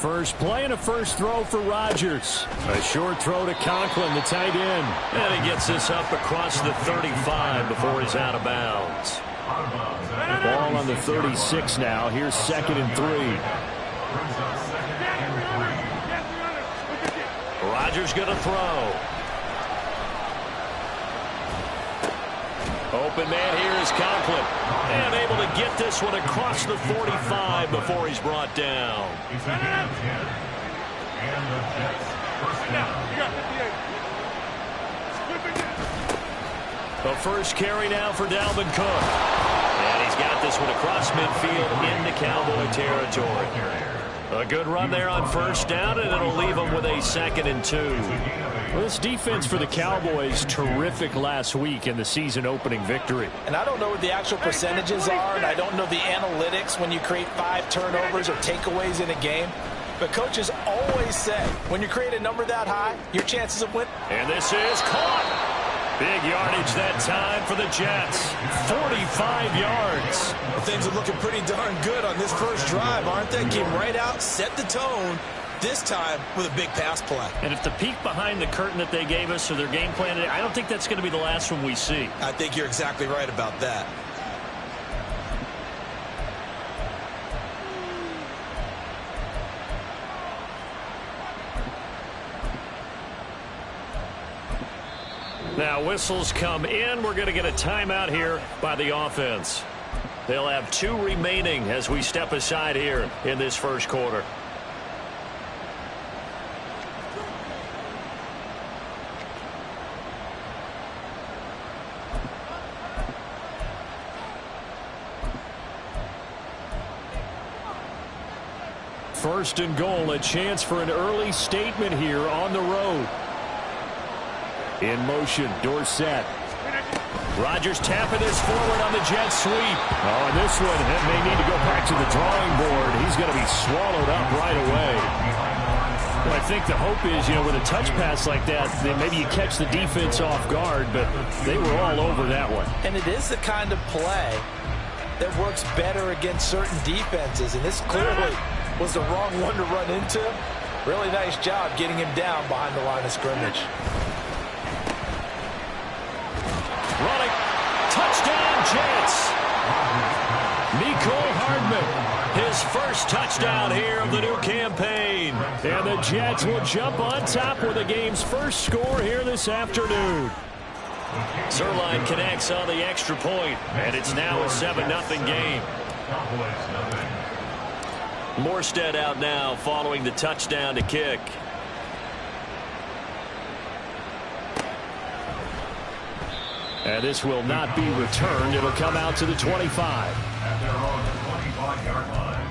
First play and a first throw for Rodgers. A short throw to Conklin, the tight end. And he gets this up across the 35 before he's out of bounds. Ball on the 36 now. Here's 2nd and 3. Rodgers going to throw. Open man here is Conklin. And able to get this one across the 45 before he's brought down. The first carry now for Dalvin Cook. And he's got this one across midfield into Cowboy territory. A good run there on first down, and it'll leave him with a 2nd and 2. Well, this defense for the Cowboys, terrific last week in the season-opening victory. And I don't know what the actual percentages are, and I don't know the analytics when you create 5 turnovers or takeaways in a game. But coaches always say, when you create a number that high, your chances of winning. And this is caught. Big yardage that time for the Jets. 45 yards. Well, things are looking pretty darn good on this first drive, aren't they? Came right out, set the tone, this time with a big pass play. And if the peek behind the curtain that they gave us or their game plan, I don't think that's going to be the last one we see. I think you're exactly right about that. Now whistles come in. We're going to get a timeout here by the offense. They'll have 2 remaining as we step aside here in this first quarter. First and goal, a chance for an early statement here on the road. In motion, Dorsett. Rodgers tapping this forward on the jet sweep. Oh, and this one may need to go back to the drawing board. He's going to be swallowed up right away. Well, I think the hope is, with a touch pass like that, then maybe you catch the defense off guard, but they were all over that one. And it is the kind of play that works better against certain defenses, and this clearly was the wrong one to run into. Really nice job getting him down behind the line of scrimmage. Running. Touchdown, Jets. Mecole Hardman. His first touchdown here of the new campaign. And the Jets will jump on top with the game's first score here this afternoon. Zerline connects on the extra point, and it's now a 7-0 game. Morstead out now following the touchdown to kick. And this will not be returned. It'll come out to the 25. At their own 25-yard line.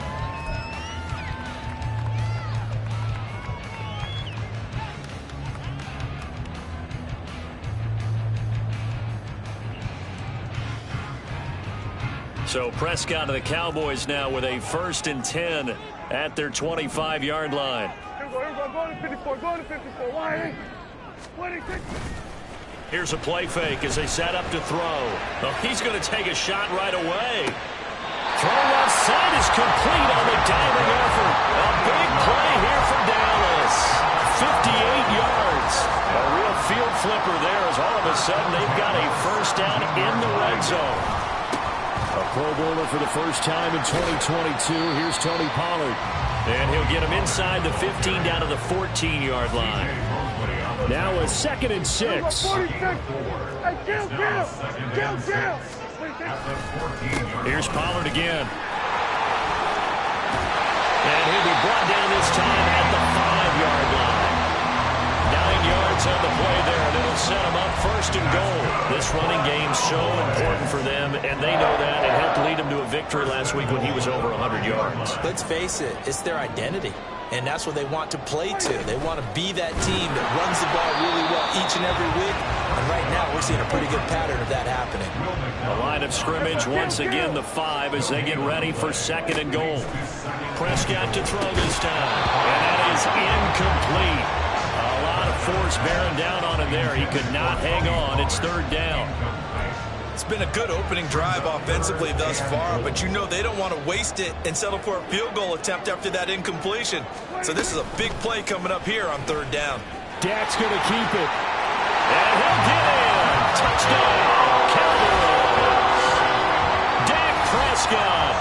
So Prescott of the Cowboys now with a 1st and 10 at their 25-yard line. Go to 54, go to 54. Why? 26. Here's a play fake as they set up to throw. Oh, he's going to take a shot right away. Throw left side is complete on the diving effort. A big play here for Dallas. 58 yards. A real field flipper there as all of a sudden they've got a first down in the red zone. A Pro Bowler for the first time in 2022. Here's Tony Pollard. And he'll get him inside the 15 down to the 14-yard line. Now a 2nd and 6. Here's Pollard again. And he'll be brought down this time at the 5-yard line. 9 yards on the play there, and it'll set them up 1st and goal. This running game's so important for them, and they know that. It helped lead them to a victory last week when he was over 100 yards. Let's face it, it's their identity. And that's what they want to play to. They want to be that team that runs the ball really well each and every week. And right now, we're seeing a pretty good pattern of that happening. A line of scrimmage once again, the 5, as they get ready for 2nd and goal. Prescott to throw this time. And that is incomplete. A lot of force bearing down on him there. He could not hang on. It's 3rd down. It's been a good opening drive offensively thus far, but you know they don't want to waste it and settle for a field goal attempt after that incompletion. So this is a big play coming up here on 3rd down. Dak's going to keep it. And he'll get in. Touchdown, Cowboys. Dak Prescott,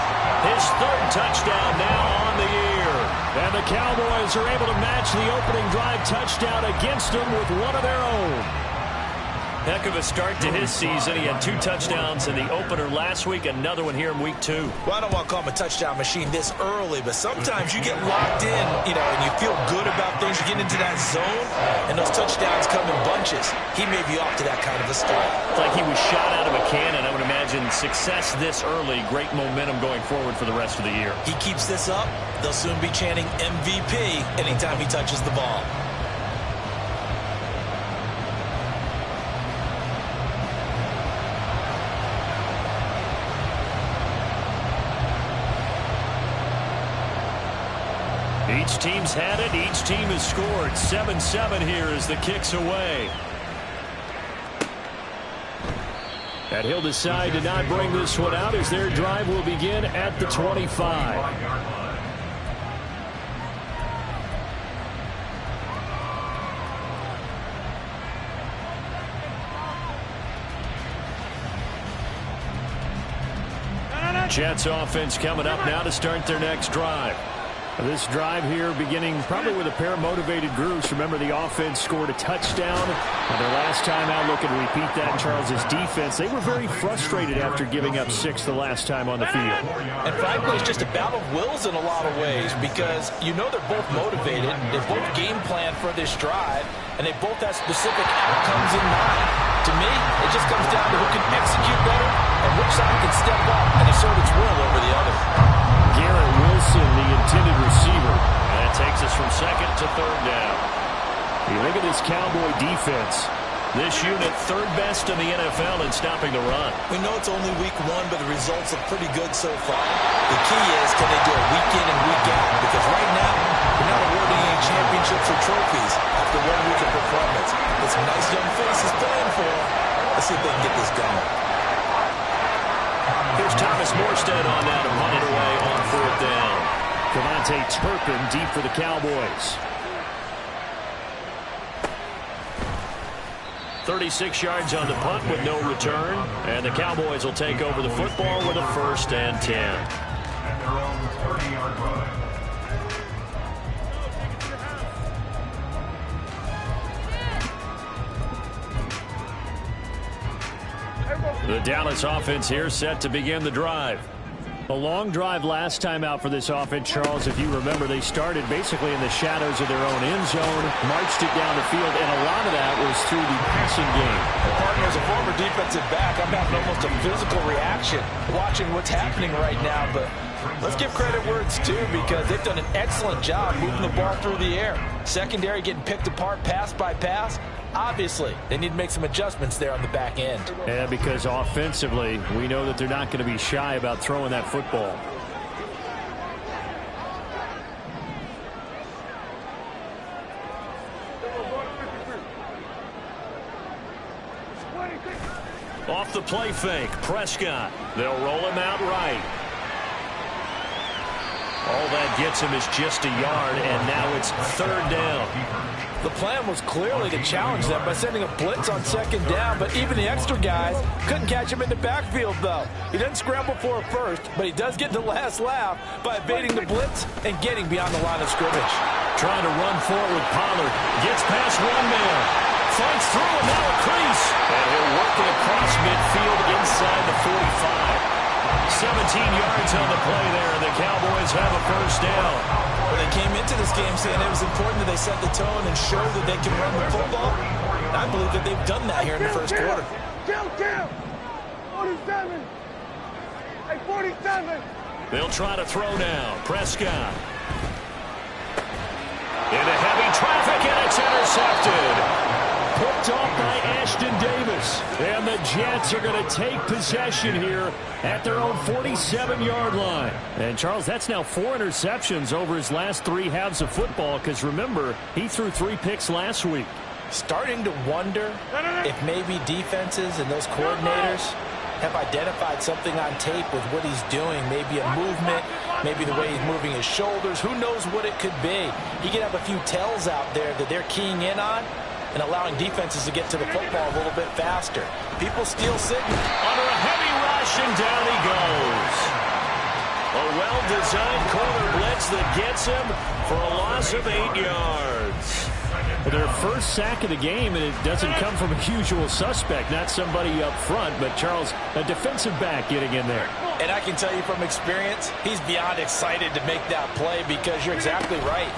his 3rd touchdown now on the year. And the Cowboys are able to match the opening drive touchdown against them with one of their own. Heck of a start to his season. He had 2 touchdowns in the opener last week, another one here in week 2. Well, I don't want to call him a touchdown machine this early, but sometimes you get locked in, and you feel good about things. You get into that zone, and those touchdowns come in bunches. He may be off to that kind of a start. It's like he was shot out of a cannon. I would imagine success this early, great momentum going forward for the rest of the year. He keeps this up, they'll soon be chanting MVP anytime he touches the ball. Each team's had it. Each team has scored. 7-7 here as the kick's away. And he'll decide to not bring this one out as their drive will begin at the 25. Jets offense coming up now to start their next drive. This drive here beginning probably with a pair of motivated groups. Remember, the offense scored a touchdown. And their last time out, looking to repeat that in Charles's defense. They were very frustrated after giving up 6 the last time on the field. And frankly, it's just a battle of wills in a lot of ways because they're both motivated. They both game plan for this drive, and they both have specific outcomes in mind. To me, it just comes down to who can execute better and which side can step up and assert its will over the other. Garrett Wilson, the intended receiver. And that takes us from 2nd to 3rd down. You look at this Cowboy defense. This unit 3rd best in the NFL in stopping the run. We know it's only week 1, but the results look pretty good so far. The key is, can they do it week in and week out? Because right now, we're not awarding any championships or trophies after 1 week of performance. But some nice young faces playing for them. Let's see if they can get this going. Here's Thomas Morstead on now to punt it away on 4th down. Devontae Turpin deep for the Cowboys. 36 yards on the punt with no return. And the Cowboys will take over the football with a 1st and 10. At their own 30-yard line. The Dallas offense here set to begin the drive. A long drive last time out for this offense, Charles. If you remember, they started basically in the shadows of their own end zone, marched it down the field, and a lot of that was through the passing game. Partner, as a former defensive back, I'm having almost a physical reaction watching what's happening right now. But let's give credit where it's due because they've done an excellent job moving the ball through the air. Secondary getting picked apart pass by pass. Obviously, they need to make some adjustments there on the back end. Yeah, because offensively, we know that they're not going to be shy about throwing that football. Off the play fake, Prescott. They'll roll him out right. All that gets him is just a yard, and now it's 3rd down. The plan was clearly to challenge them by sending a blitz on 2nd down, but even the extra guys couldn't catch him in the backfield, though. He didn't scramble for a first, but he does get the last laugh by evading the blitz and getting beyond the line of scrimmage. Trying to run forward with Pollard. Gets past one man. Fights through and now a crease. And he'll work it across midfield inside the 45. 17 yards on the play there, and the Cowboys have a 1st down. Well, they came into this game saying it was important that they set the tone and show that they can run the football. And I believe that they've done that here in the 1st quarter. Kill! 47! Hey, 47! They'll try to throw now. Prescott. Into heavy traffic, and it's intercepted. Picked off by Ashton Davis. And the Jets are going to take possession here at their own 47-yard line. And, Charles, that's now 4 interceptions over his last 3 halves of football because, remember, he threw 3 picks last week. Starting to wonder if maybe defenses and those coordinators have identified something on tape with what he's doing. Maybe a movement, maybe the way he's moving his shoulders. Who knows what it could be? He could have a few tells out there that they're keying in on and allowing defenses to get to the football a little bit faster. People still sitting under a heavy rush, and down he goes. A well-designed corner blitz that gets him for a loss of 8 yards. Their first sack of the game, and it doesn't come from a usual suspect, not somebody up front, but Charles, a defensive back getting in there. And I can tell you from experience, he's beyond excited to make that play because you're exactly right.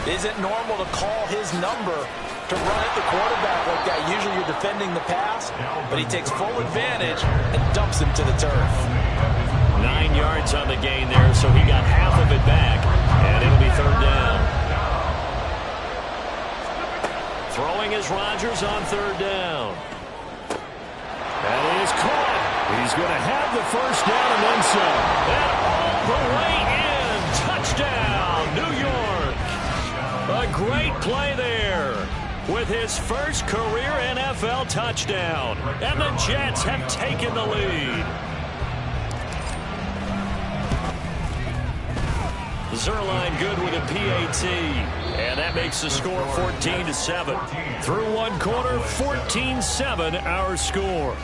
It isn't normal to call his number to run at the quarterback like that. Usually you're defending the pass, but he takes full advantage and dumps him to the turf. 9 yards on the gain there, so he got half of it back, and it'll be third down. Throwing is Rodgers on third down. That is caught. He's going to have the first down and then some. And all the way in. Touchdown, New York. A great play there with his first career NFL touchdown. And the Jets have taken the lead. Zerline good with a PAT. And that makes the score 14-7. Through one quarter, 14-7 our score.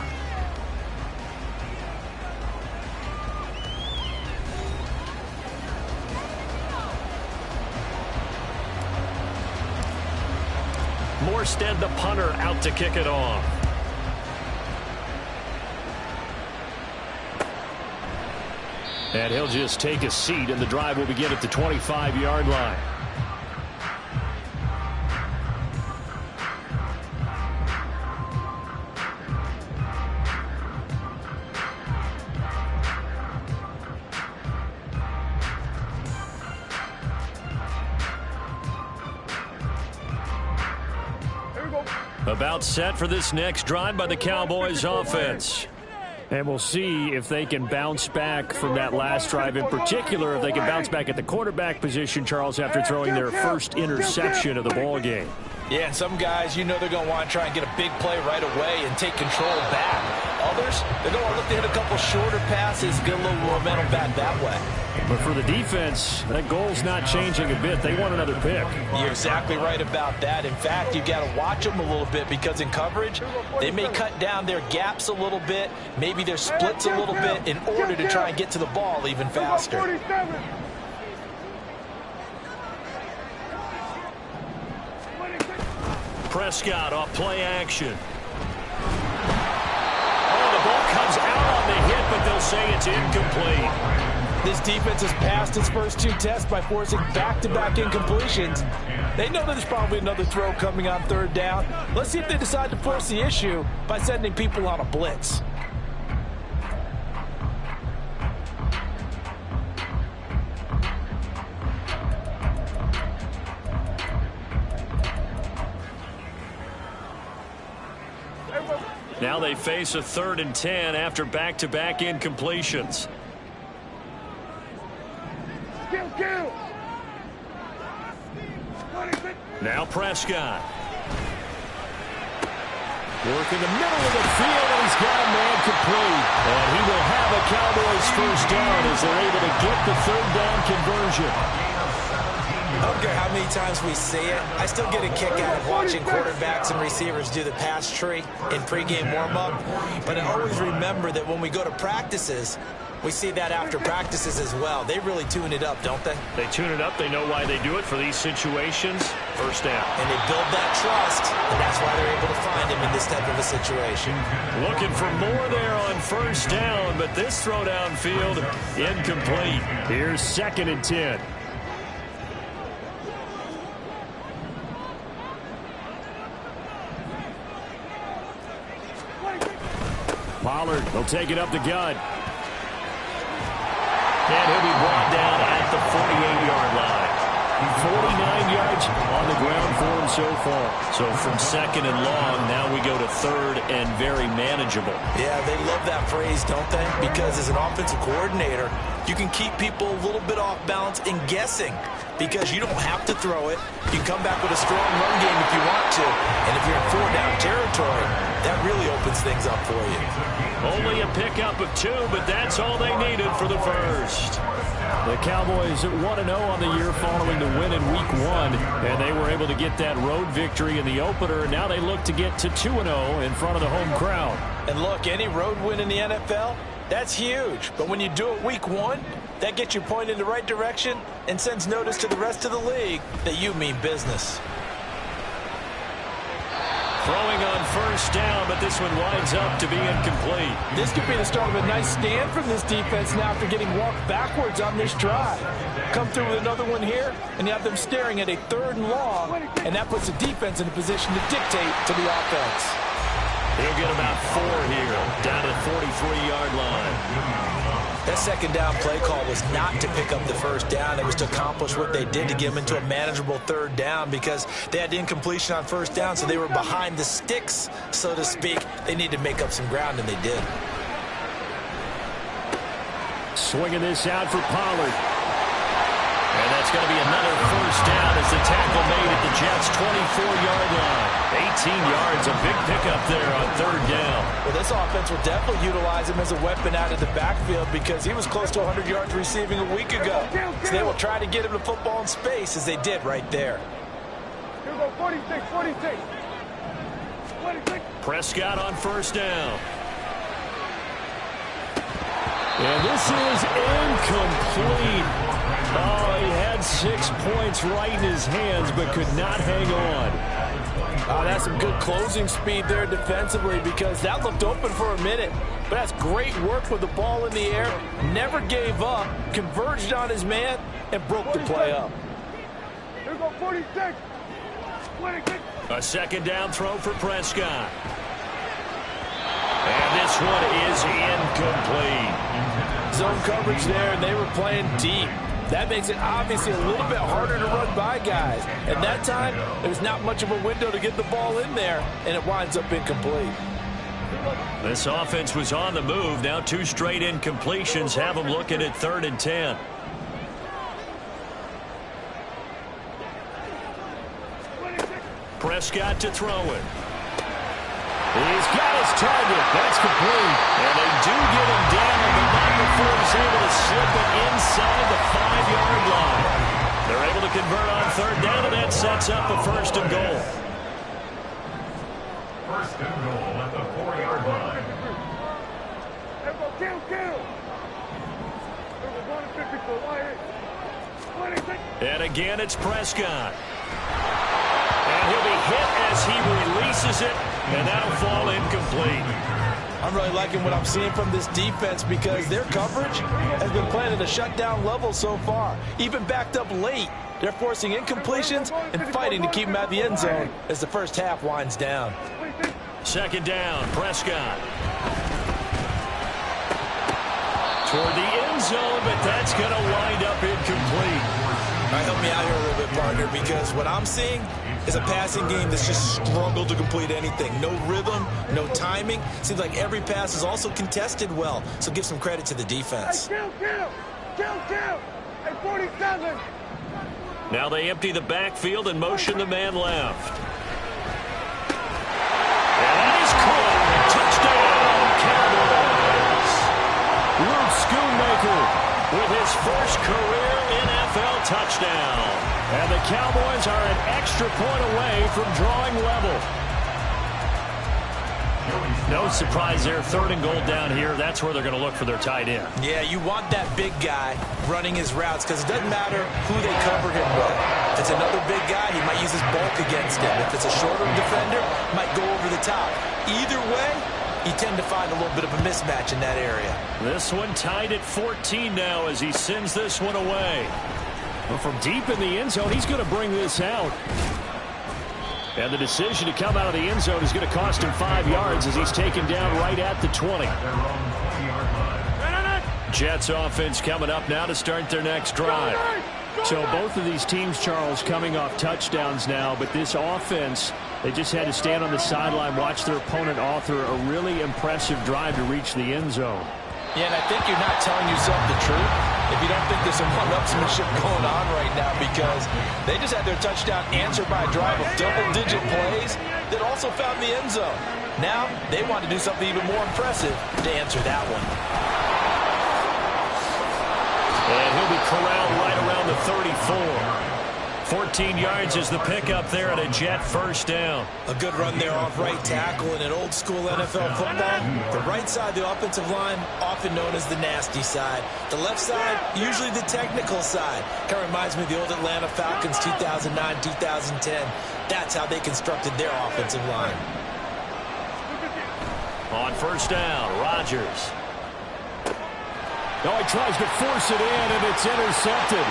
Morstead, the punter, out to kick it off. And he'll just take a seat, and the drive will begin at the 25-yard line. About set for this next drive by the Cowboys offense. And we'll see if they can bounce back from that last drive, in particular, if they can bounce back at the quarterback position, Charles, after throwing their first interception of the ball game. Yeah, and some guys, you know they're going to want to try and get a big play right away and take control back. Others, they're going to look to hit a couple shorter passes, get a little momentum back that way. But for the defense, that goal's not changing a bit. They want another pick. You're exactly right about that. In fact, you've got to watch them a little bit because in coverage, they may cut down their gaps a little bit, maybe their splits a little bit in order to try and get to the ball even faster. Prescott off play action. Oh, the ball comes out on the hit, but they'll say it's incomplete. This defense has passed its first two tests by forcing back-to-back incompletions. They know that there's probably another throw coming on third down. Let's see if they decide to force the issue by sending people on a blitz. Now they face a 3rd and 10 after back-to-back incompletions. Now Prescott. Work in the middle of the field, and he's got a man complete. And he will have a Cowboys first down as they're able to get the 3rd down conversion. I don't care how many times we see it. I still get a kick out of watching quarterbacks and receivers do the pass tree in pregame warm-up. But I always remember that when we go to practices, we see that after practices as well. They really tune it up, don't they? They tune it up. They know why they do it for these situations. First down. And they build that trust, and that's why they're able to find him in this type of a situation. Looking for more there on first down, but this throw downfield incomplete. Here's 2nd and 10. Pollard will take it up the gut. And he'll be brought down at the 48-yard line. 49 yards on the ground for him so far. So from 2nd and long, now we go to 3rd and very manageable. Yeah, they love that phrase, don't they? Because as an offensive coordinator, you can keep people a little bit off balance and guessing because you don't have to throw it. You can come back with a strong run game if you want to. And if you're in 4-down territory, that really opens things up for you. Only a pickup of 2, but that's all they needed for the first. The Cowboys at 1-0 on the year following the win in Week 1, and they were able to get that road victory in the opener. Now they look to get to 2-0 in front of the home crowd. And look, any road win in the NFL, that's huge. But when you do it Week 1, that gets you pointed in the right direction and sends notice to the rest of the league that you mean business. Throwing on first down, but this one winds up to be incomplete. This could be the start of a nice stand from this defense now after getting walked backwards on this drive. Come through with another one here, and you have them staring at a 3rd and long, and that puts the defense in a position to dictate to the offense. He'll get about 4 here, down to the 43-yard line. That 2nd down play call was not to pick up the first down. It was to accomplish what they did to get them into a manageable 3rd down because they had incompletion on first down, so they were behind the sticks, so to speak. They needed to make up some ground, and they did. Swinging this out for Pollard. And that's going to be another first down as the tackle made at the Jets' 24-yard line. 18 yards, a big pickup there on 3rd down. Well, this offense will definitely utilize him as a weapon out of the backfield because he was close to 100 yards receiving a week ago. So they will try to get him the football in space as they did right there. Here we go, 46, 46. 46. Prescott on first down. And this is incomplete. Oh, he had 6 points right in his hands, but could not hang on. Oh, that's some good closing speed there defensively because that looked open for a minute. But that's great work with the ball in the air. Never gave up, converged on his man, and broke the play up. Here we go, 46. 26. A 2nd down throw for Prescott. And this one is incomplete. Zone coverage there, and they were playing deep. That makes it obviously a little bit harder to run by guys. At that time, there's not much of a window to get the ball in there, and it winds up incomplete. This offense was on the move. Now 2 straight incompletions have them looking at 3rd and 10. Prescott to throw it. He's got his target. That's complete. And they do get him down, but not before he's able to slip it inside the 5-yard line. They're able to convert on 3rd down, and that sets up a 1st and goal. 1st and goal at the 4-yard line. Here we go, kill. Here we go, 150 for Wyatt. 26. And again, it's Prescott. And he'll be hit as he releases it, and that'll fall incomplete. I'm really liking what I'm seeing from this defense because their coverage has been playing at a shutdown level so far. Even backed up late, they're forcing incompletions and fighting to keep them out of the end zone as the first half winds down. 2nd down, Prescott. Toward the end zone, but that's going to wind up incomplete. All right, help me out here a little bit, partner, because what I'm seeing is a passing game that's just struggled to complete anything. No rhythm, no timing. Seems like every pass is also contested well, so give some credit to the defense. Hey, kill. Hey, 47. Now they empty the backfield and motion the man left. And that is caught. Touchdown, Cowboys. Luke Schoonmaker with his first career NFL touchdown. And the Cowboys are an extra point away from drawing level. No surprise there. 3rd and goal down here. That's where they're going to look for their tight end. Yeah, you want that big guy running his routes because it doesn't matter who they cover him with. If it's another big guy, he might use his bulk against him. If it's a shorter defender, he might go over the top. Either way, you tend to find a little bit of a mismatch in that area. This one tied at 14 now as he sends this one away. Well, from deep in the end zone, he's going to bring this out. And the decision to come out of the end zone is going to cost him 5 yards as he's taken down right at the 20. Jets offense coming up now to start their next drive. So both of these teams, Charles, coming off touchdowns now, but this offense, they just had to stand on the sideline, watch their opponent author a really impressive drive to reach the end zone. Yeah, and I think you're not telling yourself the truth if you don't think there's some one-upsmanship going on right now, because they just had their touchdown answered by a drive of double-digit plays that also found the end zone. Now, they want to do something even more impressive to answer that one. And he'll be corralled right around the 34. 14 yards is the pickup there at a Jet first down. A good run there off right tackle in an old-school NFL football. The right side of the offensive line, often known as the nasty side. The left side, usually the technical side. Kind of reminds me of the old Atlanta Falcons 2009, 2010. That's how they constructed their offensive line. On first down, Rodgers. Oh, he tries to force it in, and it's intercepted.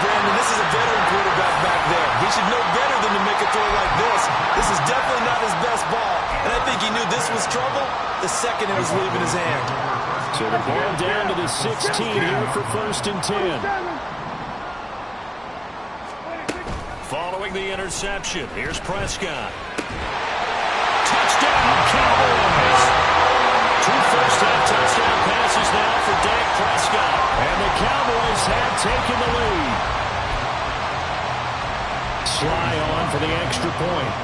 Brandon, this is a veteran quarterback back there. He should know better than to make a throw like this. This is definitely not his best ball, and I think he knew this was trouble the second it was leaving his hand. So the ball down to the 16 here for first and 10. Following the interception, here's Prescott. Touchdown, Cowboys! 2 first-half touchdown passes now for Dak Prescott. And the Cowboys have taken the lead. Sly on for the extra point.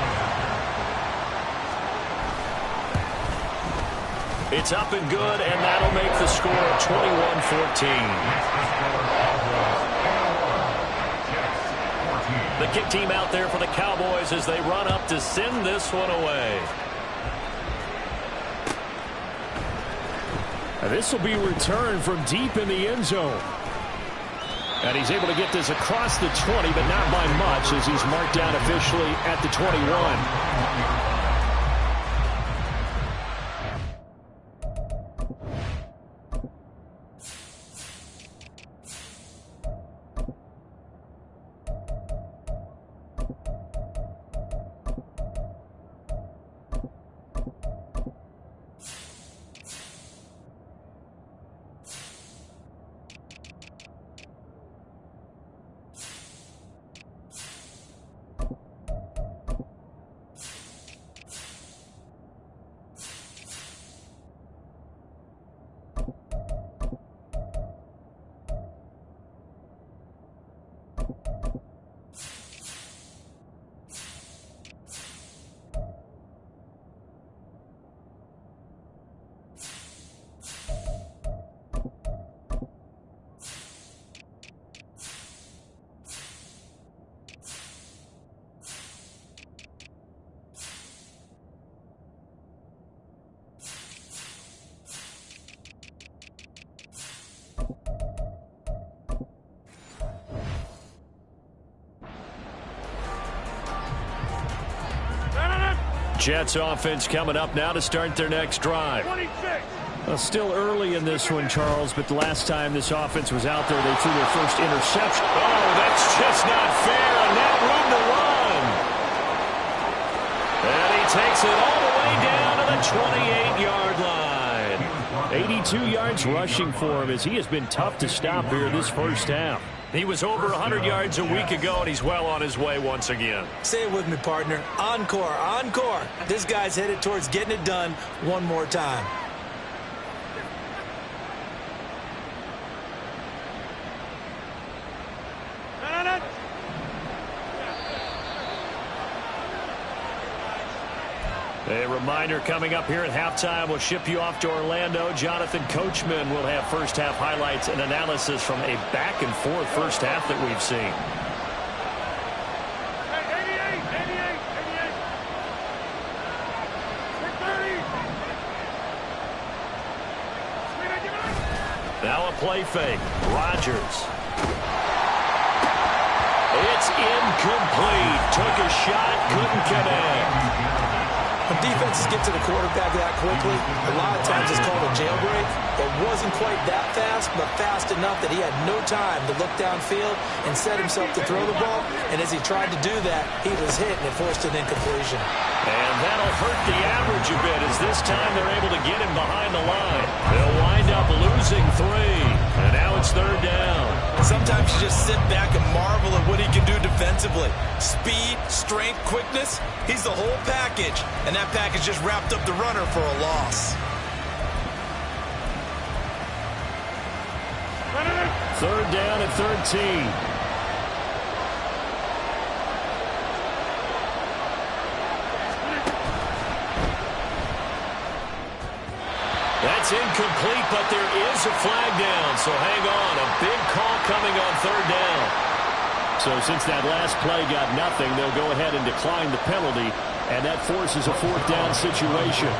It's up and good, and that'll make the score 21-14. The kick team out there for the Cowboys as they run up to send this one away. This will be returned from deep in the end zone. And he's able to get this across the 20, but not by much, as he's marked down officially at the 21. Jets offense coming up now to start their next drive. 26. Still early in this one, Charles, but the last time this offense was out there, they threw their first interception. Oh, that's just not fair, and now room to run. And he takes it all the way down to the 28-yard line. 82 yards rushing for him, as he has been tough to stop here this first half. He was over 100 yards a week ago, and he's well on his way once again. Say it with me, partner. Encore, encore. This guy's headed towards getting it done one more time. A reminder coming up here at halftime. We'll ship you off to Orlando. Jonathan Coachman will have first half highlights and analysis from a back and forth first half that we've seen. Now a play fake. Rodgers. It's incomplete. Took a shot, couldn't connect. When defenses get to the quarterback that quickly, a lot of times it's called a jailbreak. It wasn't quite that fast, but fast enough that he had no time to look downfield and set himself to throw the ball. And as he tried to do that, he was hit and it forced an incompletion. And that'll hurt the average a bit, as this time they're able to get him behind the line. They'll wind up losing 3. And now it's 3rd down. Sometimes you just sit back and marvel at what he can do defensively. Speed, strength, quickness. He's the whole package. And that package just wrapped up the runner for a loss. 3rd down and 13. That's incomplete, but there is a flag down, so hang on. A big call coming on 3rd down. So since that last play got nothing, they'll go ahead and decline the penalty, and that forces a 4th down situation.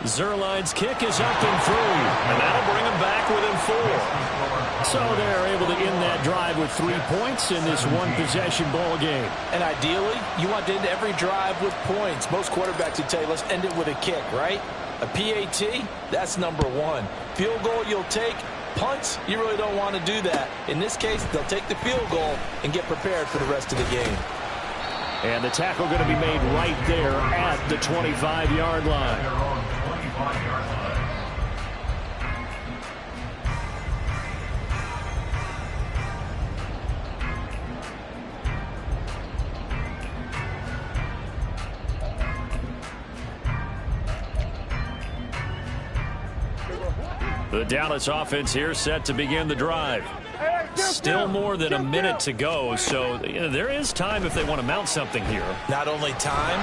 Zuerlein's kick is up and through, and that'll bring them back within 4. So they're able to end that drive with 3 points in this one-possession ball game. And ideally, you want to end every drive with points. Most quarterbacks would tell you, let's end it with a kick, right? A PAT, that's number 1. Field goal you'll take. Punts, you really don't want to do that. In this case, they'll take the field goal and get prepared for the rest of the game. And the tackle going to be made right there at the 25-yard line. The Dallas offense here set to begin the drive. Still more than a minute to go, so there is time if they want to mount something here. Not only time,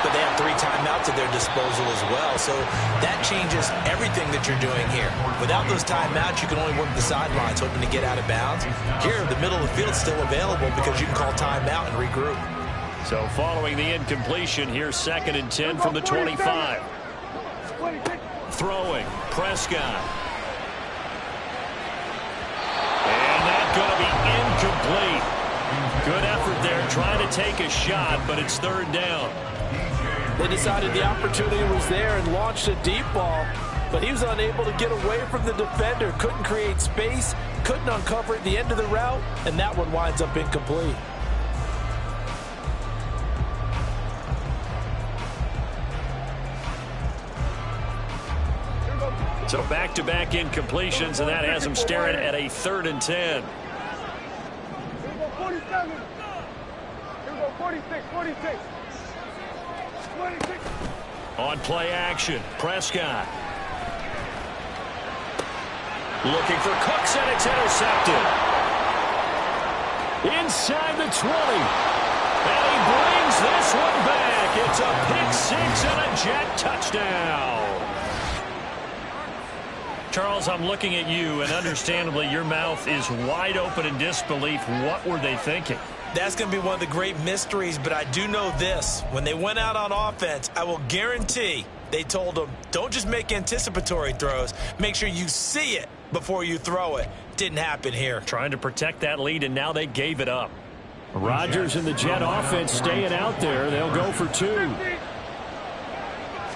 but they have 3 timeouts at their disposal as well. So that changes everything that you're doing here. Without those timeouts, you can only work the sidelines, hoping to get out of bounds. Here, the middle of the field is still available because you can call timeout and regroup. So following the incompletion, here's 2nd and 10 from the 25. Throwing, Prescott. Going to be incomplete. Good effort there trying to take a shot, but it's 3rd down. They decided the opportunity was there and launched a deep ball, but he was unable to get away from the defender, couldn't create space, couldn't uncover at the end of the route, and that one winds up incomplete. So back-to-back incompletions, and that has them staring at a 3rd and 10. 47. Here we go, 46, 46. 26. On play action, Prescott. Looking for Cooks, and it's intercepted. Inside the 20. And he brings this one back. It's a pick-6 and a Jet touchdown. Charles, I'm looking at you, and understandably, your mouth is wide open in disbelief. What were they thinking? That's going to be one of the great mysteries, but I do know this. When they went out on offense, I will guarantee they told them, don't just make anticipatory throws. Make sure you see it before you throw it. Didn't happen here. Trying to protect that lead, and now they gave it up. Rodgers and the Jet offense staying out there. They'll go for 2.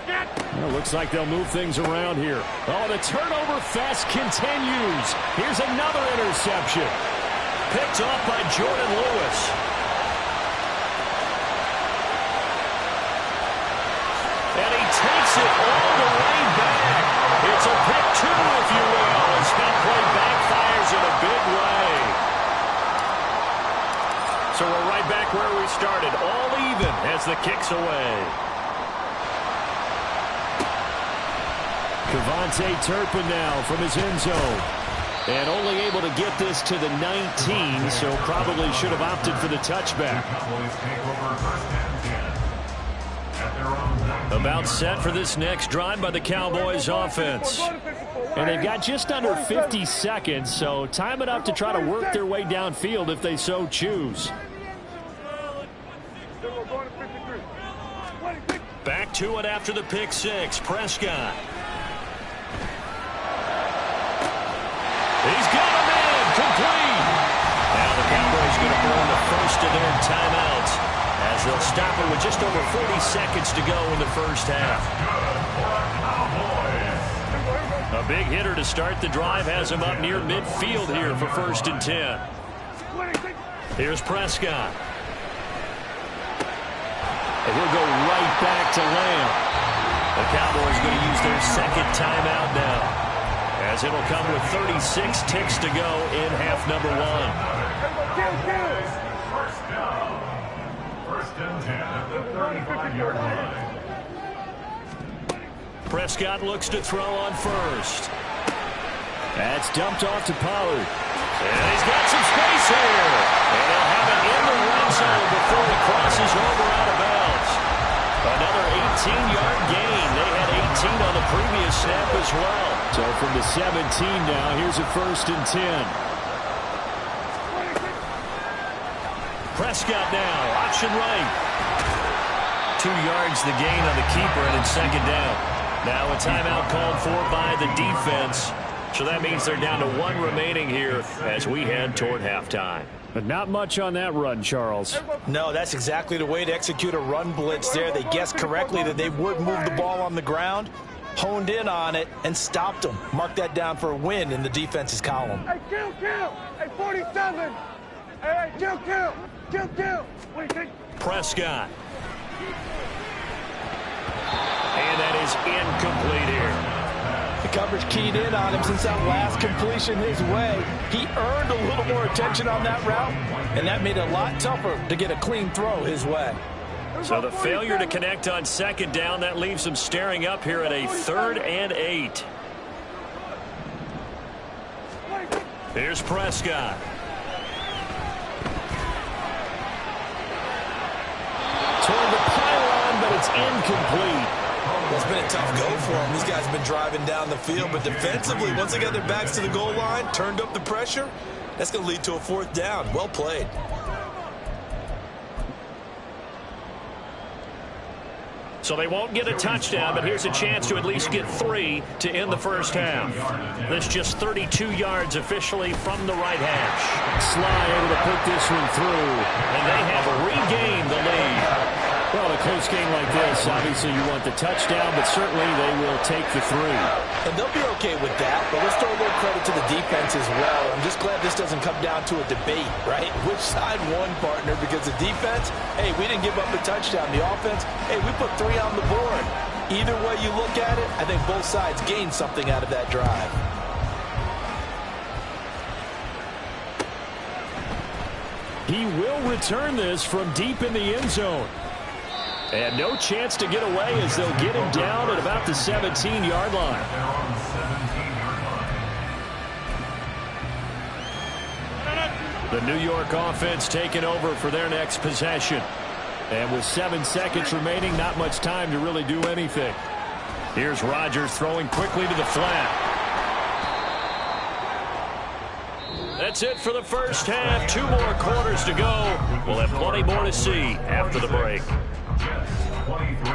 Well, looks like they'll move things around here. Oh, the turnover fest continues. Here's another interception. Picked off by Jordan Lewis. And he takes it all the way back. It's a pick 2, if you will, as that play backfires in a big way. So we're right back where we started, all even as the kick's away. Kevontae Turpin now from his end zone. And only able to get this to the 19, so probably should have opted for the touchback. About set for this next drive by the Cowboys offense. And they've got just under 50 seconds, so time enough to try to work their way downfield if they so choose. Back to it after the pick 6. Prescott. He's got him in. Complete. Now the Cowboys going to burn the first of their timeouts as they'll stop it with just over 40 seconds to go in the first half. A big hitter to start the drive has him up near midfield here for 1st and 10. Here's Prescott. And he'll go right back to Lamb. The Cowboys going to use their second timeout now, as it'll come with 36 ticks to go in half number one. First down. First and 10 at the 35-yard line. Prescott looks to throw on first. That's dumped off to Pollard. And he's got some space here. And he'll have it in the red zone before he crosses over out of bounds. Another 18-yard gain. They had 18 on the previous snap as well. So from the 17 now, here's a 1st and 10. Prescott now, option right. 2 yards the gain on the keeper, and it's second down. Now a timeout called for by the defense. So that means they're down to 1 remaining here as we head toward halftime. But not much on that run, Charles. No, that's exactly the way to execute a run blitz there. They guessed correctly that they would move the ball on the ground, honed in on it, and stopped them. Mark that down for a win in the defense's column. Hey, kill! Hey, 47! Hey, kill! What do you think? Prescott. And that is incomplete here. The coverage keyed in on him since that last completion his way. He earned a little more attention on that route, and that made it a lot tougher to get a clean throw his way. So the failure to connect on second down, that leaves them staring up here at a 3rd and 8. Here's Prescott. Toward the pylon, but it's incomplete. Well, it's been a tough go for them. These guys have been driving down the field, but defensively, once they got their backs to the goal line, turned up the pressure, that's going to lead to a 4th down. Well played. So they won't get a touchdown, but here's a chance to at least get 3 to end the first half. That's just 32 yards officially from the right hash. Sly able to put this one through. And they have regained the lead. Well, a close game like this, obviously you want the touchdown, but certainly they will take the 3. And they'll be okay with that, but let's throw a little credit to the defense as well. I'm just glad this doesn't come down to a debate, right? Which side won, partner? Because the defense, hey, we didn't give up a touchdown. The offense, hey, we put 3 on the board. Either way you look at it, I think both sides gained something out of that drive. He will return this from deep in the end zone. And no chance to get away as they'll get him down at about the 17-yard line. The New York offense taking over for their next possession. And with 7 seconds remaining, not much time to really do anything. Here's Rodgers throwing quickly to the flat. That's it for the first half. 2 more quarters to go. We'll have plenty more to see after the break. Jets 23.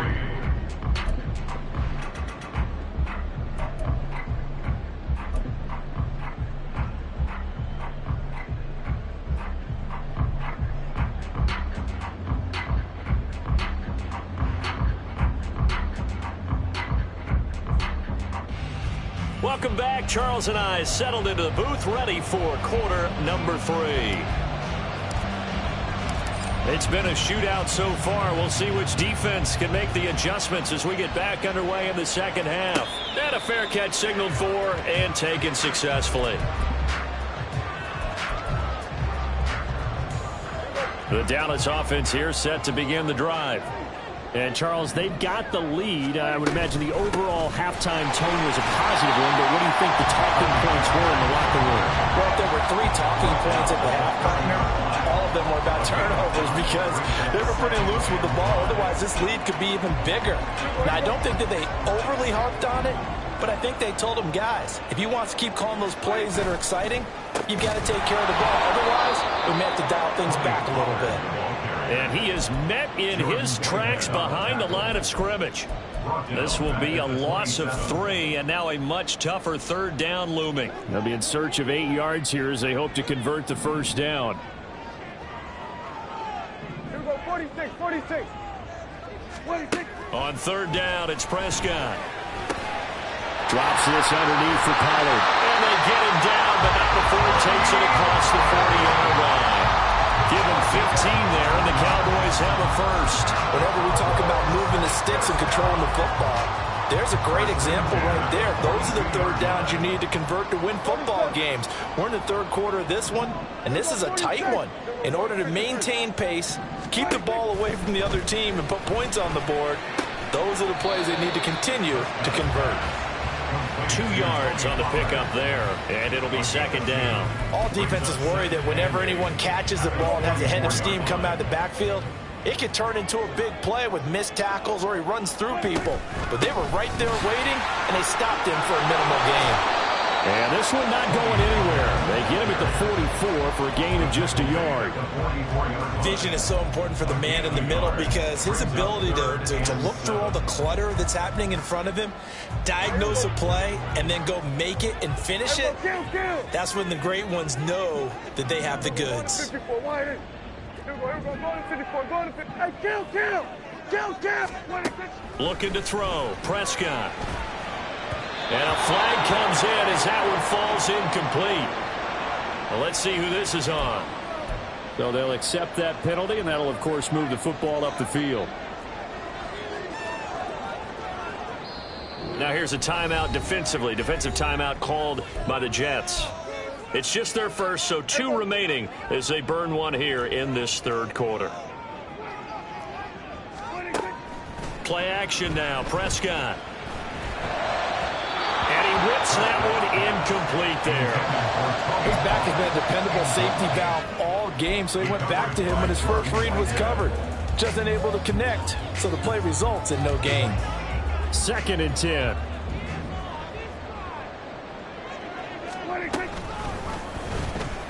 Welcome back. Charles and I settled into the booth, ready for quarter number 3. It's been a shootout so far. We'll see which defense can make the adjustments as we get back underway in the second half. And a fair catch signaled for and taken successfully. The Dallas offense here set to begin the drive. And, Charles, they've got the lead. I would imagine the overall halftime tone was a positive one, but what do you think the talking points were in the locker room? Well, if there were 3 talking points at the half, partner, all of them were about turnovers because they were pretty loose with the ball. Otherwise, this lead could be even bigger. Now, I don't think that they overly harped on it, but I think they told them, guys, if you want to keep calling those plays that are exciting, you've got to take care of the ball. Otherwise, we may have to dial things back a little bit. And he is met in his tracks behind the line of scrimmage. This will be a loss of 3, and now a much tougher 3rd down looming. They'll be in search of 8 yards here as they hope to convert the first down. Here we go, 46. On 3rd down, it's Prescott. Drops this underneath for Pollard. And they get him down, but not before he takes it across the 40-yard line. give him 15 there, and the Cowboys have a first. Whenever we talk about moving the sticks and controlling the football, there's a great example right there. Those are the third downs you need to convert to win football games. We're in the third quarter of this one, and this is a tight one. In order to maintain pace, keep the ball away from the other team, and put points on the board, those are the plays they need to continue to convert. 2 yards on the pickup there, and it'll be second down. All defenses worry that whenever anyone catches the ball and has a head of steam come out of the backfield, it could turn into a big play with missed tackles or he runs through people. But they were right there waiting, and they stopped him for a minimal gain. And this one not going anywhere. They get him at the 44 for a gain of just a yard. Vision is so important for the man in the middle because his ability to look through all the clutter that's happening in front of him, diagnose a play, and then go make it and finish it, that's when the great ones know that they have the goods. Looking to throw. Prescott. And a flag comes in as that one falls incomplete. Well, let's see who this is on. So they'll accept that penalty, and that'll, of course, move the football up the field. Now here's a timeout defensively. Defensive timeout called by the Jets. It's just their first, so 2 remaining as they burn one here in this third quarter. Play action now. Prescott. And he whips that one incomplete there. His back has been a dependable safety valve all game, so he went back to him when his first read was covered. Just unable to connect, so the play results in no gain. 2nd and 10.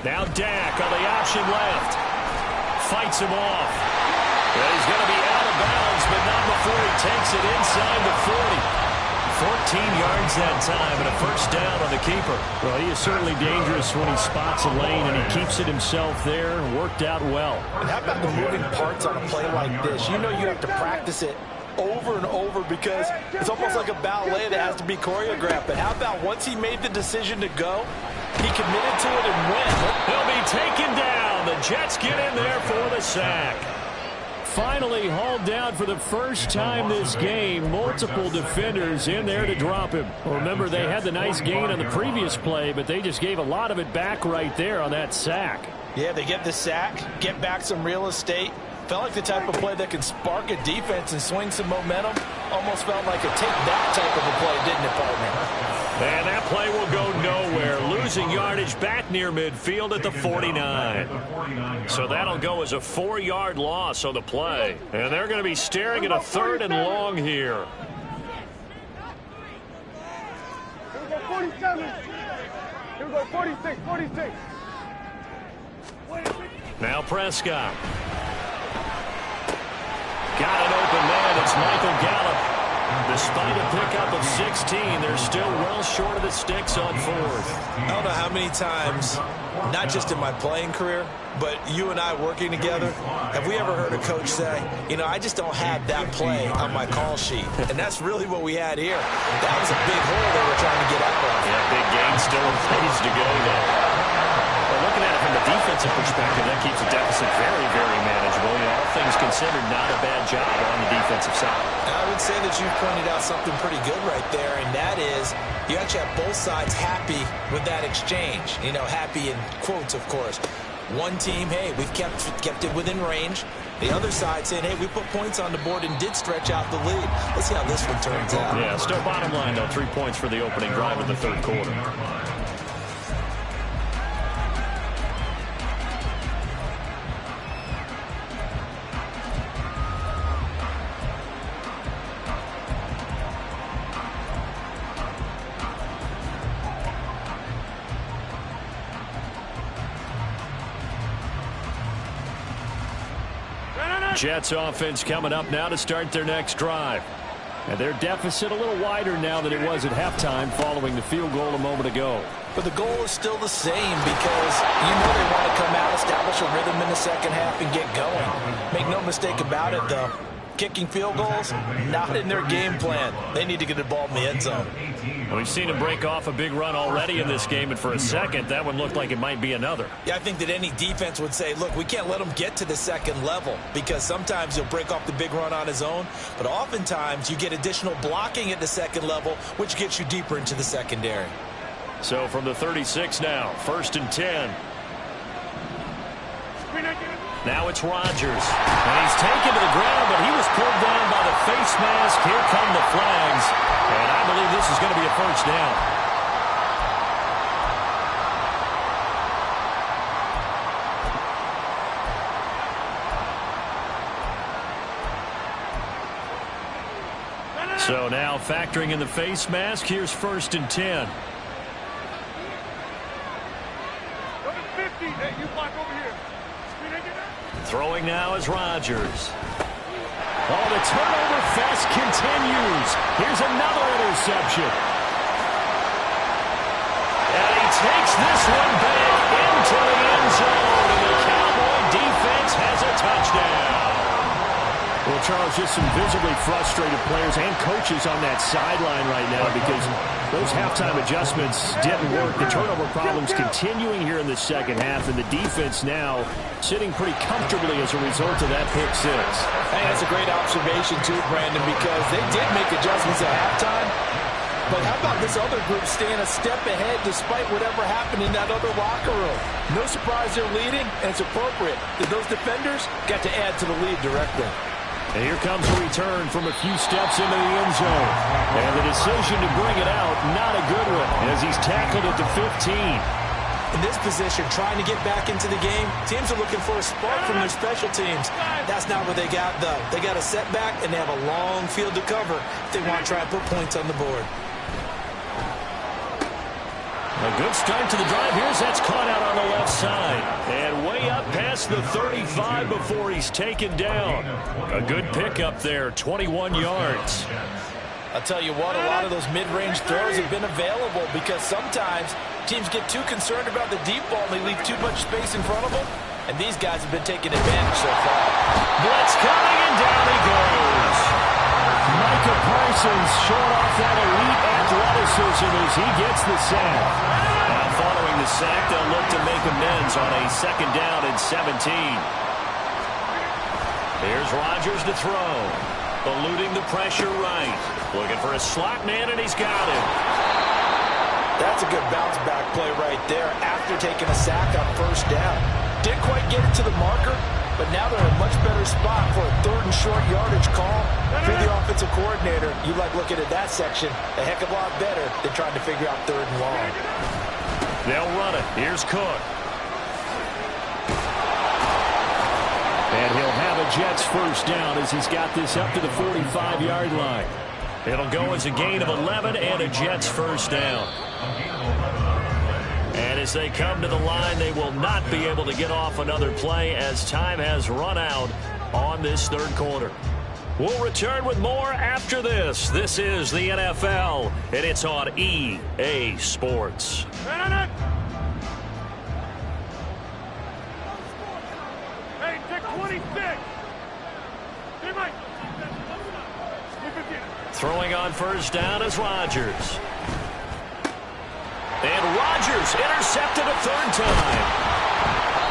Now Dak on the option left. Fights him off. And he's going to be out of bounds, but not before he takes it inside the 40. 14 yards that time and a first down on the keeper. Well, he is certainly dangerous when he spots a lane, and he keeps it himself there. Worked out well. And how about the moving parts on a play like this? You know you have to practice it over and over because it's almost like a ballet that has to be choreographed. But how about once he made the decision to go, he committed to it and went. He'll be taken down. The Jets get in there for the sack. Finally hauled down for the first time this game. Multiple defenders in there to drop him. Well, remember, they had the nice gain on the previous play, but they just gave a lot of it back right there on that sack. Yeah, they get the sack, get back some real estate. Felt like the type of play that can spark a defense and swing some momentum. Almost felt like a take-that type of a play, didn't it, partner? And that play will go nowhere. Losing yardage back near midfield at the 49. So that'll go as a 4-yard loss on the play. And they're going to be staring at a 3rd and long here. Here we go, 47. Here we go, 46, 46. Now Prescott. Got an open man. It's Michael Gallup. Despite a pickup of 16, they're still well short of the sticks on 4th. I don't know how many times, not just in my playing career, but you and I working together, have we ever heard a coach say, you know, I just don't have that play on my call sheet. And that's really what we had here. That was a big hole they were trying to get out of. Yeah, big gain, still in place to go there. Well, looking at it from a defensive perspective, that keeps the deficit very, very manageable. You know, all things considered, not a bad job on the defensive side. I would say that you pointed out something pretty good right there, and that is you actually have both sides happy with that exchange. You know, happy in quotes, of course. One team, hey, we've kept it within range. The other side saying, hey, we put points on the board and did stretch out the lead. Let's see how this one turns out. Yeah, still bottom line, though, 3 points for the opening drive of the third quarter. Jets offense coming up now to start their next drive. And their deficit a little wider now than it was at halftime following the field goal a moment ago. But the goal is still the same because you know they want to come out, establish a rhythm in the second half, and get going. Make no mistake about it, though. Kicking field goals, not in their game plan. They need to get the ball in the end zone. We've seen him break off a big run already in this game, and for a second, that one looked like it might be another. Yeah, I think that any defense would say, look, we can't let him get to the second level, because sometimes he'll break off the big run on his own, but oftentimes you get additional blocking at the second level, which gets you deeper into the secondary. So from the 36 now, 1st and 10. Now it's Rodgers, and he's taken to the ground, but he was pulled down by the face mask. Here come the flags, and I believe this is going to be a first down. So now factoring in the face mask, here's 1st and 10. Throwing now is Rodgers. Oh, the turnover fest continues. Here's another interception. And he takes this one back into the end zone. And the Cowboy defense has a touchdown. Well, Charles, just some visibly frustrated players and coaches on that sideline right now because those halftime adjustments didn't work. The turnover problems continuing here in the second half, and the defense now sitting pretty comfortably as a result of that pick six. I think that's a great observation, too, Brandon, because they did make adjustments at halftime. But how about this other group staying a step ahead despite whatever happened in that other locker room? No surprise they're leading, and it's appropriate that those defenders got to add to the lead directly. And here comes a return from a few steps into the end zone. And the decision to bring it out, not a good one, as he's tackled at the 15. In this position, trying to get back into the game, teams are looking for a spark from their special teams. That's not what they got, though. They got a setback, and they have a long field to cover if they want to try and put points on the board. A good start to the drive. Here's that's caught out on the left side. And way up past the 35 before he's taken down. A good pickup there, 21 yards. I'll tell you what, a lot of those mid-range throws have been available because sometimes teams get too concerned about the deep ball and they leave too much space in front of them. And these guys have been taking advantage so far. Blitz coming, and down he goes. Micah Parsons showing off that elite athleticism as he gets the sack. Now following the sack, they'll look to make amends on a 2nd down and 17. Here's Rodgers to throw. Eluding the pressure right. Looking for a slot man, and he's got him. That's a good bounce back play right there after taking a sack on 1st down. Didn't quite get it to the marker, but now they're in a much better spot for a 3rd and short yardage call. If you're the offensive coordinator, you like looking at that section a heck of a lot better than trying to figure out 3rd and long. They'll run it. Here's Cook. And he'll have a Jets 1st down as he's got this up to the 45-yard line. It'll go as a gain of 11 and a Jets 1st down. And as they come to the line, they will not be able to get off another play as time has run out on this 3rd quarter. We'll return with more after this. This is the NFL, and it's on EA Sports. Hey, take 26. Throwing on 1st down is Rodgers. And Rodgers intercepted a 3rd time.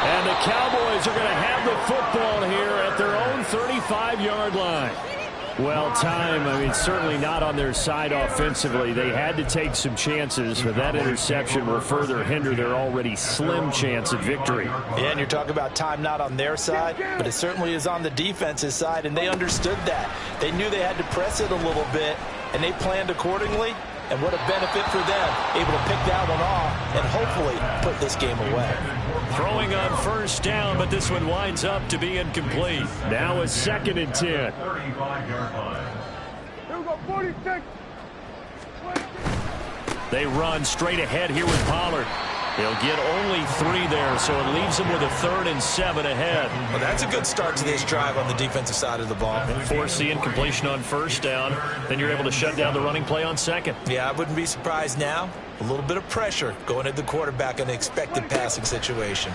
And the Cowboys are going to have the football here at their own 35-yard line. Well, certainly not on their side offensively. They had to take some chances, but that interception will further hinder their already slim chance of victory. Yeah, and you're talking about time not on their side, but it certainly is on the defense's side, and they understood that. They knew they had to press it a little bit, and they planned accordingly. And what a benefit for them, able to pick that one off and hopefully put this game away. Throwing on 1st down, but this one winds up to be incomplete. Now a 2nd and 10. 35-yard line. Here we go, 46. They run straight ahead here with Pollard. They'll get only 3 there, so it leaves them with a 3rd and 7 ahead. Well, that's a good start to this drive on the defensive side of the ball. Force the incompletion on 1st down. Then you're able to shut down the running play on 2nd. Yeah, I wouldn't be surprised now. A little bit of pressure going at the quarterback in an expected passing situation.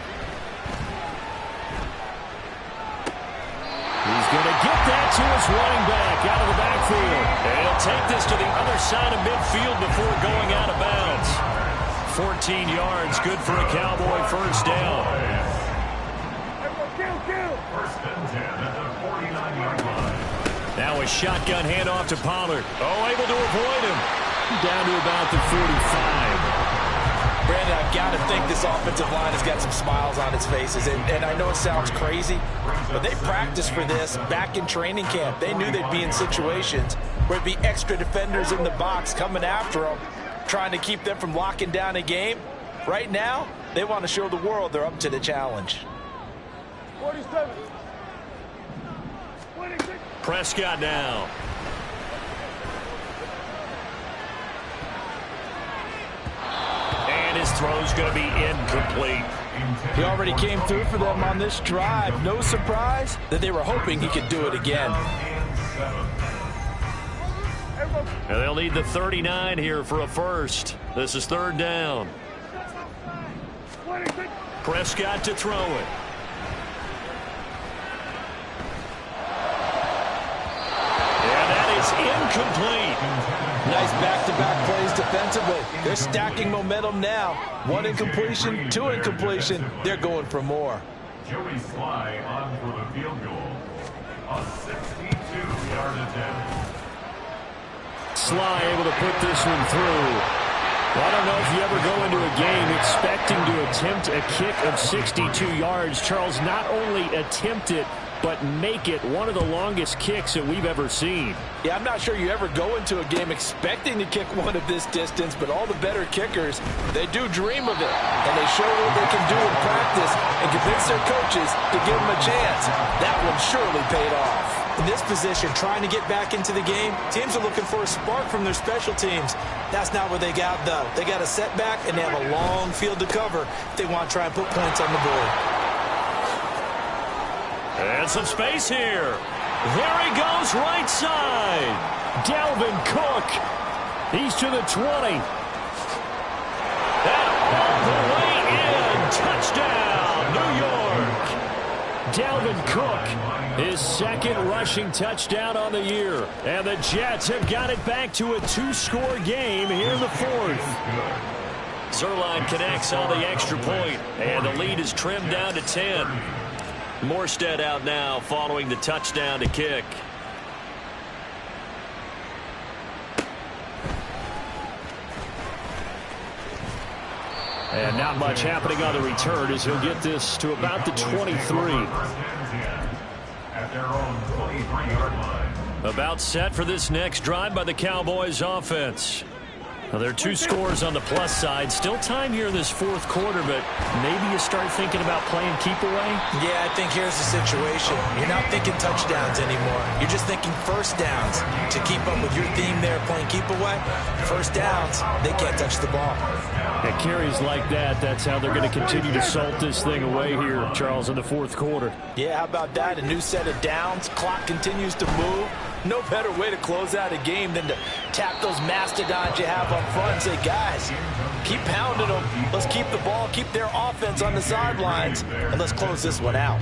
He's going to get that to his running back out of the backfield. And he'll take this to the other side of midfield before going out of bounds. 14 yards, good for a Cowboy first down. First and 10 at the 49-yard line. Now a shotgun handoff to Pollard. Oh, able to avoid him. Down to about the 45. Brandon, I've got to think this offensive line has got some smiles on its faces. And I know it sounds crazy, but they practiced for this back in training camp. They knew they'd be in situations where it'd be extra defenders in the box coming after them, trying to keep them from locking down a game. Right now, they want to show the world they're up to the challenge. 47. Prescott now. And his throw's going to be incomplete. He already came through for them on this drive. No surprise that they were hoping he could do it again. And they'll need the 39 here for a first. This is third down. Prescott to throw it. And that is incomplete. Nice back-to-back plays defensively. They're stacking momentum now. One incompletion, two incompletion. They're going for more. Joey Sly on for the field goal. A 62-yard attempt. Sly able to put this one through. Well, I don't know if you ever go into a game expecting to attempt a kick of 62 yards. Charles, not only attempt it, but make it one of the longest kicks that we've ever seen. Yeah, I'm not sure you ever go into a game expecting to kick one of this distance, but all the better kickers, they do dream of it. And they show what they can do in practice and convince their coaches to give them a chance. That one surely paid off. In this position, trying to get back into the game, teams are looking for a spark from their special teams. That's not what they got, though. They got a setback, and they have a long field to cover if they want to try and put points on the board. And some space here. There he goes, right side. Dalvin Cook. He's to the 20. And all the way in. Touchdown, New York. Dalvin Cook, his second rushing touchdown on the year. And the Jets have got it back to a two-score game here in the fourth. Zerline connects on the extra point, and the lead is trimmed down to 10. Morstead out now following the touchdown to kick. And not much happening on the return as he'll get this to about the 23. At their own 23-yard line. About set for this next drive by the Cowboys offense. Now, there are two scores on the plus side. Still time here in this fourth quarter, but maybe you start thinking about playing keep away? Yeah, I think here's the situation. You're not thinking touchdowns anymore. You're just thinking first downs. To keep up with your theme there, playing keep away, first downs, they can't touch the ball. At carries like that, that's how they're going to continue to salt this thing away here, Charles, in the fourth quarter. Yeah, how about that? A new set of downs. Clock continues to move. No better way to close out a game than to tap those mastodons you have up front and say, guys, keep pounding them. Let's keep the ball, keep their offense on the sidelines, and let's close this one out.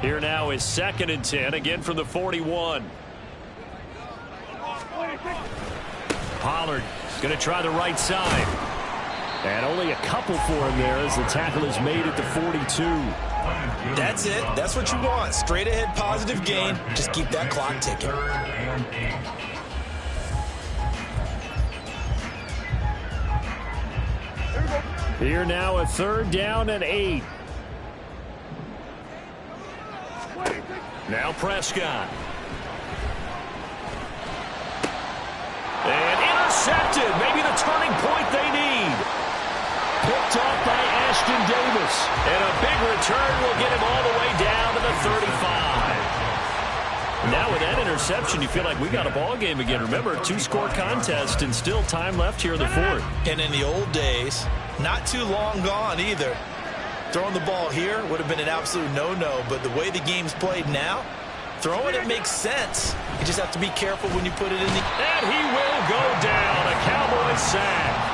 Here now is 2nd and 10, again from the 41. Pollard going to try the right side. And only a couple for him there as the tackle is made at the 42. That's it. That's what you want. Straight ahead positive gain. Just keep that clock ticking. Here now a 3rd down and 8. Now Prescott. And intercepted. Maybe the turning point they need. Picked off by Ashton Davis. And a big return will get him all the way down to the 35. Now with that interception, you feel like we got a ball game again. Remember, 2-score contest and still time left here in the fourth. And in the old days, not too long gone either. Throwing the ball here would have been an absolute no-no, but the way the game's played now, throwing it makes sense. You just have to be careful when you put it in the... And he will go down. A Cowboys sack.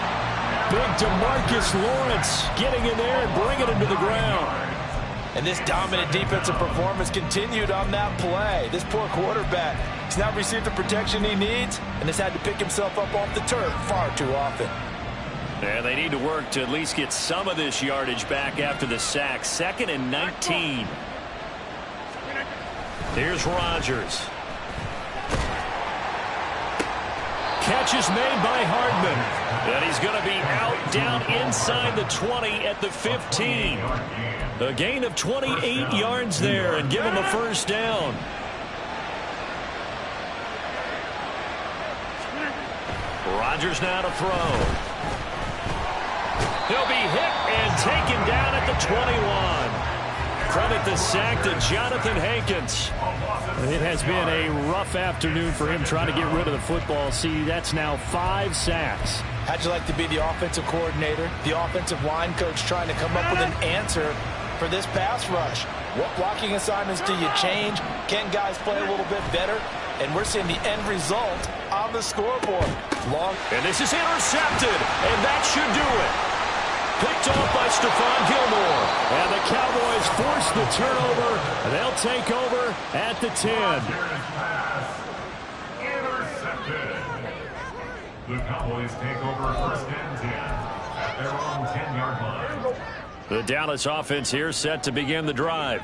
Big DeMarcus Lawrence getting in there and bringing him to the ground. And this dominant defensive performance continued on that play. This poor quarterback has not received the protection he needs and has had to pick himself up off the turf far too often. And they need to work to at least get some of this yardage back after the sack. 2nd and 19. Here's Rodgers. Catch is made by Hardman. And he's going to be out down inside the 20 at the 15. A gain of 28 yards there and give him a first down. Rodgers now to throw. He'll be hit and taken down at the 21. Credit the sack to Jonathan Hankins. It has been a rough afternoon for him trying to get rid of the football. See, that's now 5 sacks. How'd you like to be the offensive coordinator, the offensive line coach trying to come up with an answer for this pass rush? What blocking assignments do you change? Can guys play a little bit better? And we're seeing the end result on the scoreboard. And this is intercepted, and that should do it. Picked off by Stephon Gilmore. And the Cowboys force the turnover. And they'll take over at the 10. Intercepted. The Cowboys take over 1st and 10 at their own 10-yard line. The Dallas offense here set to begin the drive.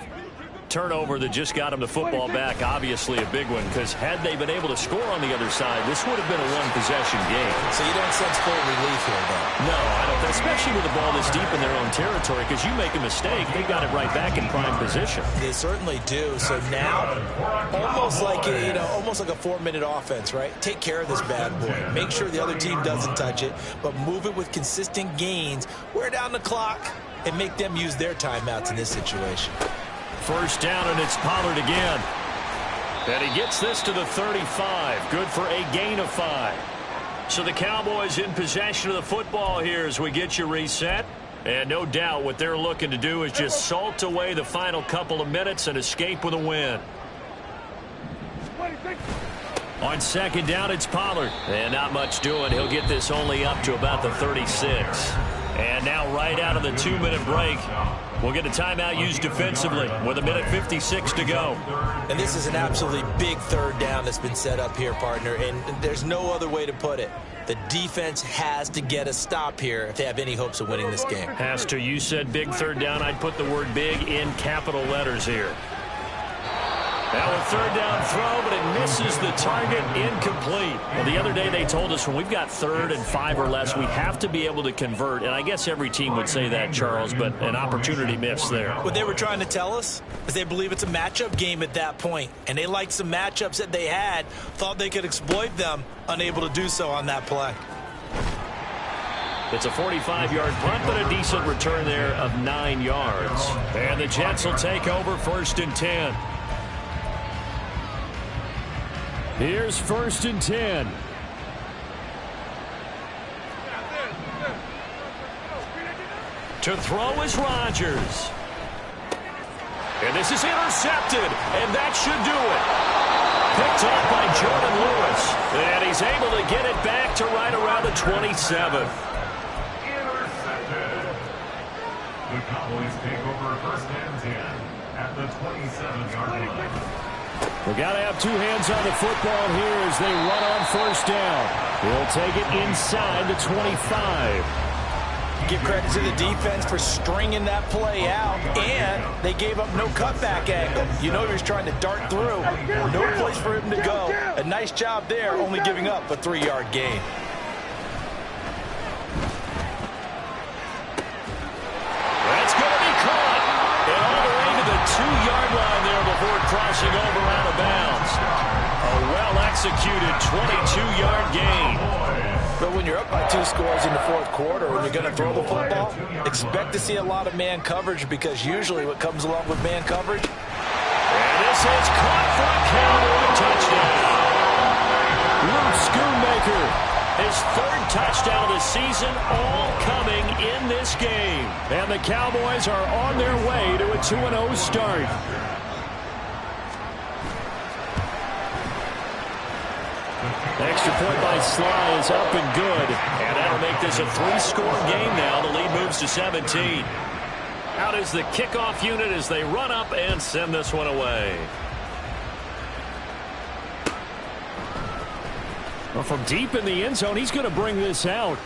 Turnover that just got him the football back, obviously a big one, because had they been able to score on the other side, this would have been a one-possession game. So you don't sense full relief here, though? No, I don't, especially with the ball this deep in their own territory, because you make a mistake, they got it right back in prime position. They certainly do. So now, almost like almost like a 4-minute offense, right? Take care of this bad boy. Make sure the other team doesn't touch it, but move it with consistent gains. Wear down the clock and make them use their timeouts in this situation. First down, and it's Pollard again. And he gets this to the 35. Good for a gain of 5. So the Cowboys in possession of the football here as we get you reset. And no doubt what they're looking to do is just salt away the final couple of minutes and escape with a win. On 2nd down, it's Pollard. And not much doing. He'll get this only up to about the 36. And now right out of the 2-minute break, we'll get a timeout used defensively with 1:56 to go. And this is an absolutely big 3rd down that's been set up here, partner, and there's no other way to put it. The defense has to get a stop here if they have any hopes of winning this game. Has to. You said big 3rd down. I'd put the word big in capital letters here. Now a 3rd down throw, but it misses the target, incomplete. Well, the other day they told us when we've got 3rd and 5 or less, we have to be able to convert. And I guess every team would say that, Charles, but an opportunity missed there. What they were trying to tell us is they believe it's a matchup game at that point. And they liked some matchups that they had, thought they could exploit them, unable to do so on that play. It's a 45-yard punt, but a decent return there of 9 yards. And the Jets will take over 1st and 10. Here's 1st and 10. To throw is Rodgers. And this is intercepted, and that should do it. Picked off by Jordan Lewis. And he's able to get it back to right around the 27. Intercepted. The Cowboys take over 1st and 10 at the 27-yard line. We got to have 2 hands on the football here as they run on 1st down. We'll take it inside the 25. Give credit to the defense for stringing that play out, and they gave up no cutback angle. You know he was trying to dart through. No place for him to go. A nice job there, only giving up a 3-yard gain. That's going to be caught. And all the way to the 2-yard line there before crossing over out of bounds. A well-executed 22-yard gain. But when you're up by 2 scores in the 4th quarter and you're going to throw the football, expect to see a lot of man coverage, because usually what comes along with man coverage. And this is caught for a Cowboy touchdown. Luke Schoonmaker, his 3rd touchdown of the season, all coming in this game. And the Cowboys are on their way to a 2-0 start. Extra point by Sly is up and good. And that'll make this a 3-score game now. The lead moves to 17. Out is the kickoff unit as they run up and send this one away. Well, from deep in the end zone, he's going to bring this out.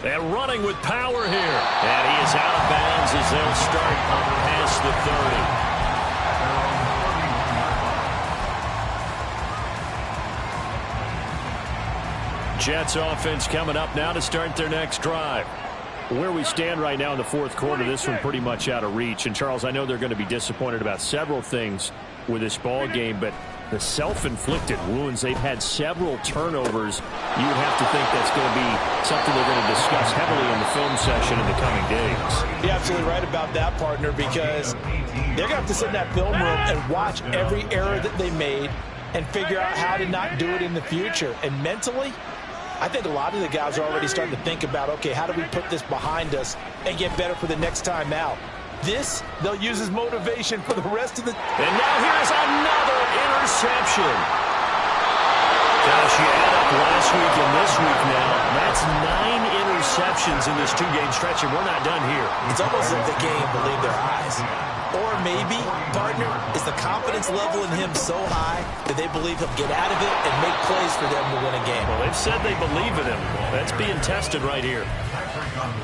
And running with power here. And he is out of bounds as they'll start past the 30. Jets offense coming up now to start their next drive. Where we stand right now in the fourth quarter, this one pretty much out of reach. And, Charles, I know they're going to be disappointed about several things with this ball game, but the self-inflicted wounds, they've had several turnovers. You would have to think that's going to be something they're going to discuss heavily in the film session in the coming days. You're absolutely right about that, partner, because they're going to have to sit in that film room and watch every error that they made and figure out how to not do it in the future. And mentally, I think a lot of the guys are already starting to think about, okay, how do we put this behind us and get better for the next time out? This, they'll use as motivation for the rest of the... And now here's another interception. Gosh, you add up last week and this week now. That's 9 interceptions in this two-game stretch, and we're not done here. It's almost like the game believed their eyes. Or maybe, partner, is the confidence level in him so high that they believe he'll get out of it and make plays for them to win a game. Well, they've said they believe in him. That's being tested right here.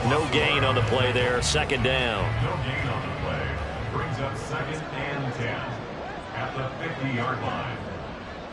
No gain on the play there. Second down. No gain on the play. Brings up 2nd and 10 at the 50-yard line.